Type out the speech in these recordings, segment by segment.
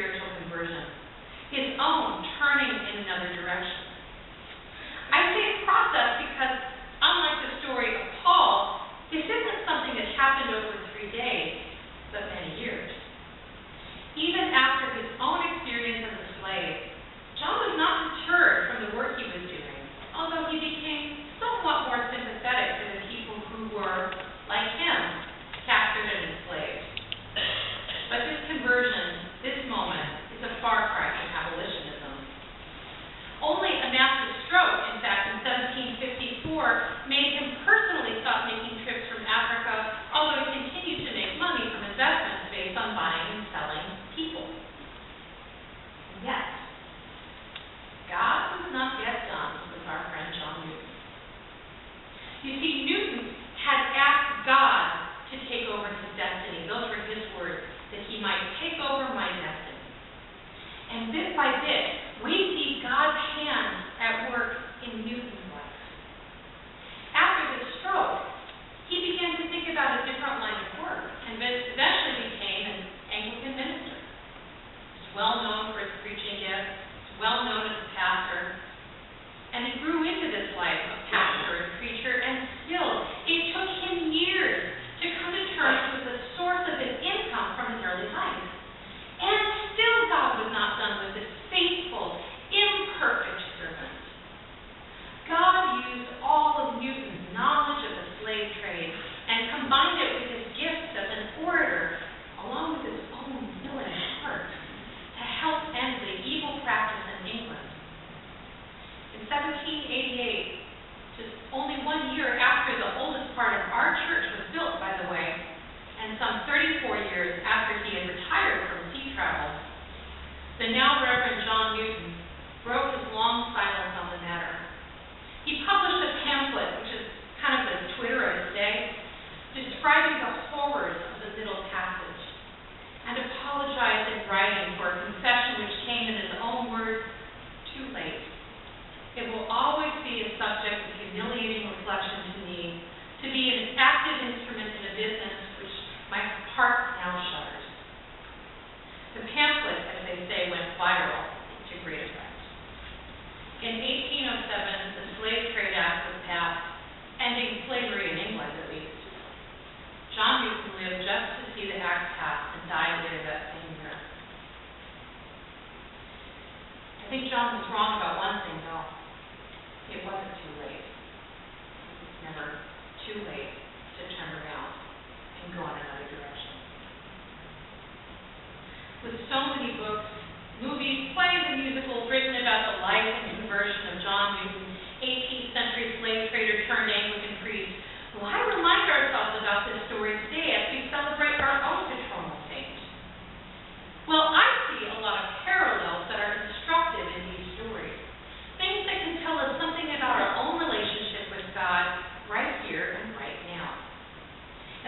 spiritual conversion, his own turning in another direction. I say a process because, unlike the story of Paul, this isn't something that happened over 3 days, but many years. Even after his own experience as a slave, John was not deterred from the work he was doing, although he became somewhat more sympathetic to the people who were, like him, captured and enslaved. But this conversion, this moment, is a far cry from abolitionism. Only a massive stroke, in fact, in 1754, made him personally stop making trips from Africa, although he continued to make money from investments based on buying and selling people. And yet, God was not yet done with our friend John Newton. You see, Newton had asked God to take over his destiny. Those were his words, that he might take over my destiny. And bit by bit, we see God's hand at work in Newton's life. After the stroke, he began to think about a different line of work and eventually became an Anglican minister. He's well known for his preaching gift, he's well known as a pastor, and he grew into this life of pastor and preacher, and still, it took him years to come to terms with the source of his income from his early life. And still God was not done with this faithful, imperfect servant. God used all of Newton's knowledge of the slave trade and combined it with his gifts as an orator, along with his own willing heart, to help end the evil practice in England. In 1788, just only 1 year after the oldest part of our church was built, by the way, and some 34 years after he had retired from sea travel, the now Reverend John Newton broke his long silence on the matter. He published a pamphlet, which is kind of the Twitter of his day, describing the horrors of the Middle Passage, and apologized in writing for a confession which came in his own words, too late. It will always be a subject of humiliating reflection to me, to be an active instrument in a business which my heart now shudders. The pamphlet, as they say, went viral to great effect. In 1807, the Slave Trade Act was passed, ending slavery in England at least. John Newton lived just to see the act passed and died later that same year. I think John was wrong about one thing, though. It wasn't too late. It's never too late to turn around and go in another direction. With so many books, movies, plays, and musicals written about the life and conversion of John Newton, 18th century slave trader turned Anglican priest, why remind ourselves about this story today as we celebrate our own patronal saint? Well, I see a lot of parallels that are instructive in these stories. Things that can tell us something about our own relationship with God right here and right now.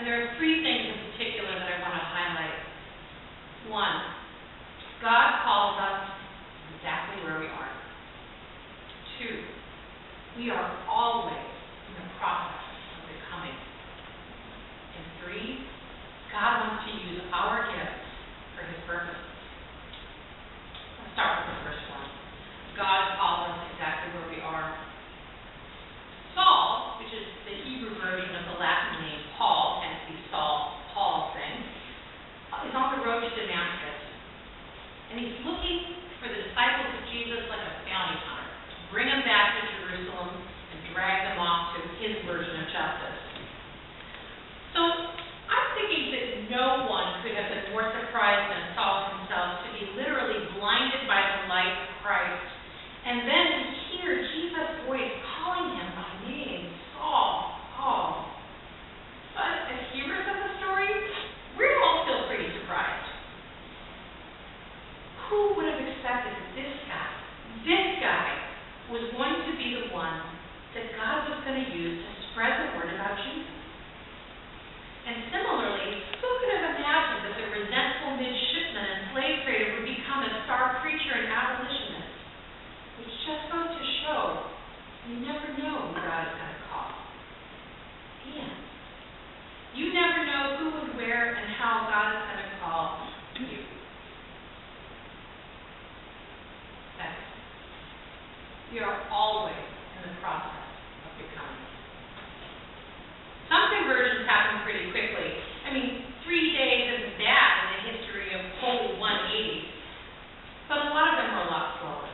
And there are 3 things in particular that I want to highlight. 1, God calls us exactly where we are. 2, we are always in the process of becoming. And 3, God wants to use our gifts for his purposes. Let's start with the first one. God calls us exactly where we are. Saul, which is the Hebrew version of the Latin name Paul, hence the Saul, Paul thing, is on the road to Damascus. And he's looking for the disciples of Jesus like a bounty hunter, to bring them back to Jerusalem and drag them off to his version of justice. So I'm thinking that no one could have been more surprised than Saul himself to be literally blinded by the light of Christ, and then to hear Jesus' voice calling him by name, Saul, Paul. But as hearers of the story, we're all still pretty surprised. Who would have expected that this guy, was going to be the one that God was going to use to spread the word about Jesus? And similarly, who could have imagined that the resentful midshipman and slave trader would become a star preacher and abolitionist? Which just goes to show you never know who God is going to call. And you never know who and where and how God is going to call you. We are always in the process of becoming. Some conversions happen pretty quickly. I mean, 3 days isn't bad in the history of whole 180s, but a lot of them are a lot slower.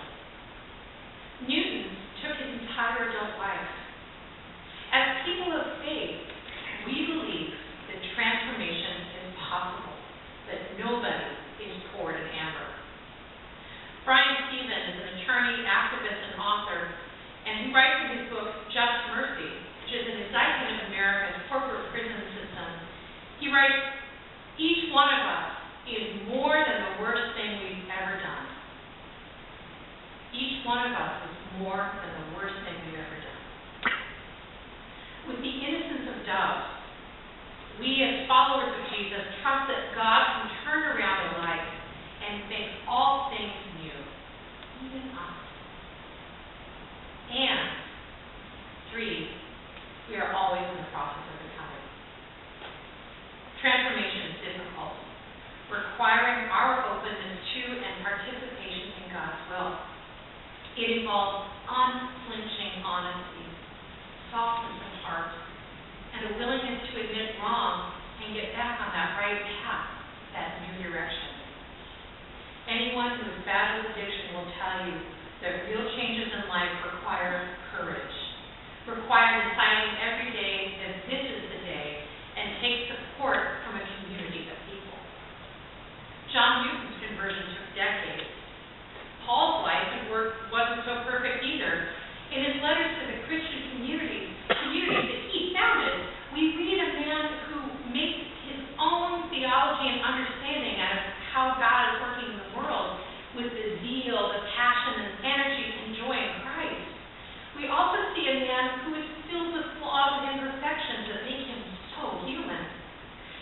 Newton took his entire adult life. As people of faith, we believe that transformation is possible, that nobody is poured in amber. Brian Stevens is an attorney, activist, and author, and he writes in his book, Just Mercy, which is an indictment of America's corporate prison system. He writes, each one of us is more than the worst thing we've ever done. Each one of us is more than the worst thing we've ever done. With the innocence of doves, we as followers of Jesus trust that God can turn around a life and make all things new, even us. And 3, we are always in the process of becoming. Transformation is difficult, requiring our openness to and participation in God's will. It involves unflinching honesty, softness of heart, and a willingness to admit wrong and get back on that right path, that new direction. Anyone who has battled addiction will tell you that real changes in life require courage, require deciding every day that this is the day, and take support from a community of people. John Newton's conversion took decades. Paul's life and work wasn't so perfect either. In his letters to the Christian community that he founded, we read a man who makes his own theology and understanding out of how God is working in the world with the zeal, the passion, and energy and joy in Christ. We also see a man who is filled with flaws and imperfections that make him so human.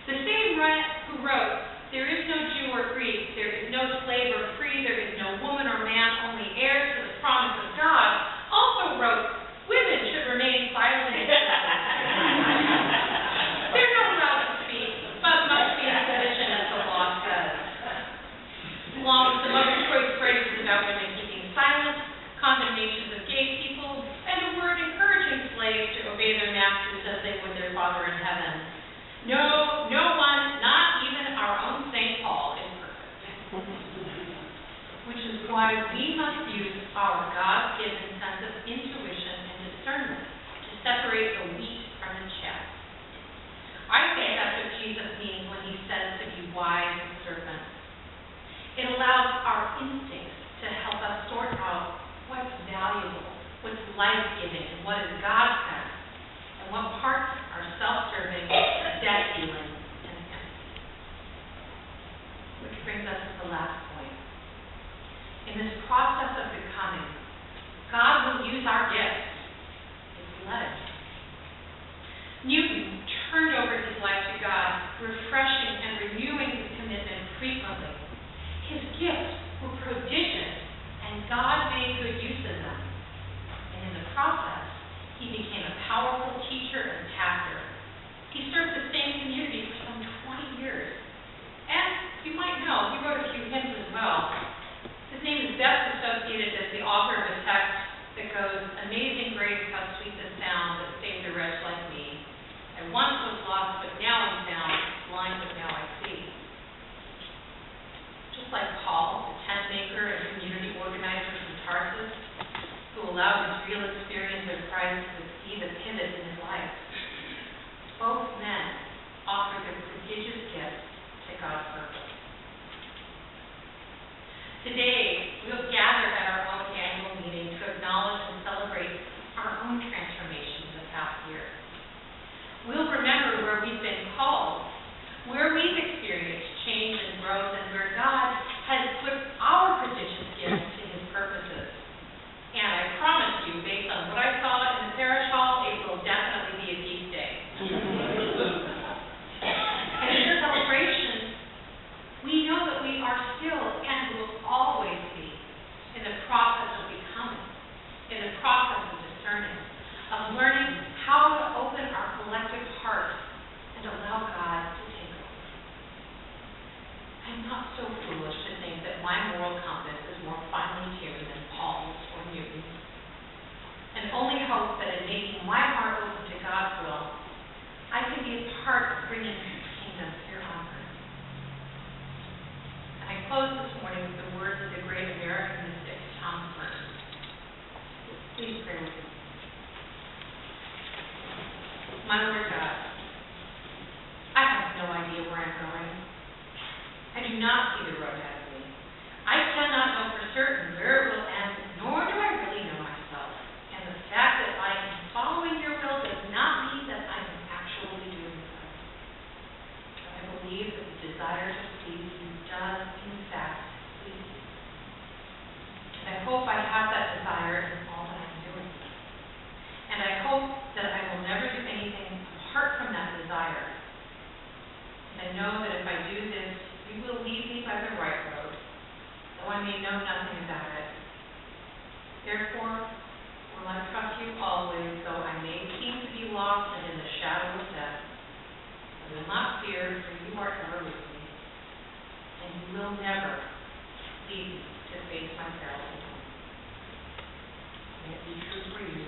The same who wrote, "There is no Jew or Greek, there is no slave or free, there is no woman or man, only heirs to the promise of God," also wrote, "Women should remain silent and they're not allowed to speak, but must be in submission as the law says." Along with some other choice phrases about women keeping silent, condemnations of gay people, and a word encouraging slaves to obey their masters as they would their Father in heaven. No one, not even our own St. Paul, is perfect. Which is why we must use our God-given sense of intuition and discernment to separate the wheat from the chaff. I think that's what Jesus means when he says to be wise as serpents. It allows our instincts to help us sort out what's valuable, what's life-giving, and what is God-sent, and what parts are self-serving, death-dealing, and empty. Which brings us to the last point. In this process of becoming, God will use our gifts if we let Him. Newton turned over his life to God, refreshing and renewing his commitment frequently. His gifts were prodigious, and God made good use of them. And in the process, he became a powerful teacher and pastor. He served the same community for some 20 years. And you might know, he wrote a few hymns as well. His name is best associated as the author of a text that goes, "Amazing grace, how sweet the sound that saved a wretch like me. I once was lost, but now I'm found, blind, but now I see." Just like Paul, the tent maker and community organizer from Tarsus, who allowed his real experience of Christ to see the pivot in his life. Both men hope I have that desire in all that I'm doing. And I hope that I will never do anything apart from that desire. And I know that if I do this, you will lead me by the right road, though I may know nothing about it. Therefore, will I trust you always, though I may seem to be lost and in the shadow of death. I will not fear, for you are ever with me, and you will never lead me to face my perils alone. May it be true for you.